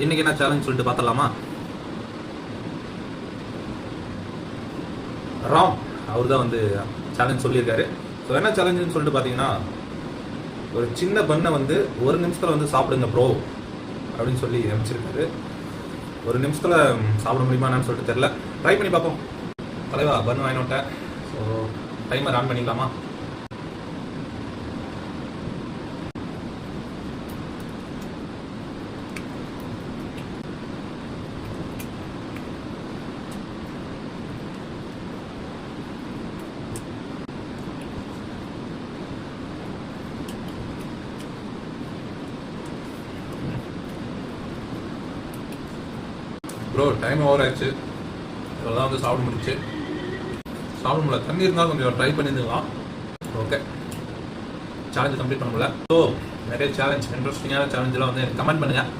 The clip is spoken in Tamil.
இன்னைக்கு என்ன சேலஞ்ச் சொல்லிட்டு பார்த்தலாமா? ராம் அவர் தான் வந்து சேலஞ்ச் சொல்லியிருக்காரு. ஸோ என்ன சேலஞ்சுன்னு சொல்லிட்டு பார்த்தீங்கன்னா, ஒரு சின்ன பண்ணை வந்து 1 நிமிஷத்தில் வந்து சாப்பிடுங்க ப்ரோ அப்படின்னு சொல்லி அமைச்சிருக்காரு. 1 நிமிஷத்தில் சாப்பிட முடியுமான்னு சொல்லிட்டு தெரில, ட்ரை பண்ணி பார்ப்போம். தலைவா பண்ணு வாங்கினோட்டேன். ஸோ டைமர் ஆன் பண்ணிக்கலாமா? ப்ரோ டைம் ஓவர் ஆயிடுச்சு. இதெல்லாம் வந்து சாப்பிட முடிச்சு. சாப்பிட முடியல, தண்ணி இருந்தால் கொஞ்சம் ட்ரை பண்ணியிருந்துக்கலாம். ஓகே, சேலஞ்சு கம்ப்ளீட் பண்ண முடியல. ஸோ நிறைய சேலஞ்ச், இன்ட்ரெஸ்டிங்கான சேலஞ்செலாம் வந்து எனக்கு கமெண்ட் பண்ணுங்கள்.